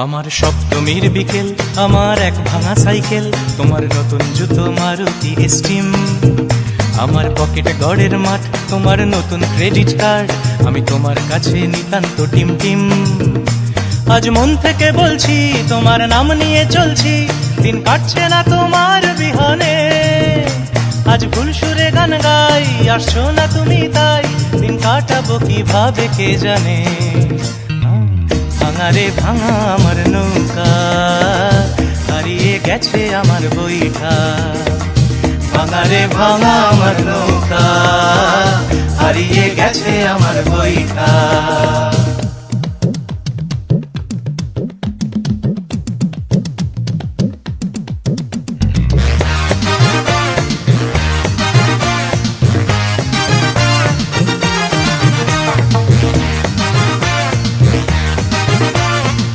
আমার সপ্তমীর বিকেল, আমার এক ভাঙা সাইকেল, তোমার নতুন জুতো মারুতি স্টিম, আমার পকেট গড়ের মাঠ, তোমার নতুন ক্রেডিট কার্ড, আমি তোমার কাছে নিতান্ত টিম টিম। আজ মন থেকে বলছি, তোমার নাম নিয়ে চলছি, দিন কাটছে না তোমার বিহনে। আজ ভুল সুরে গান গাই, আসছো না তুমি তাই, দিন কাটাবো কিভাবে কে জানে। ভাঙা রে ভাঙা আমার নৌকা, হারিয়ে গেছে আমার বইটা। ভাঙা রে ভাঙা আমার নৌকা, হারিয়ে গেছে আমার বইটা।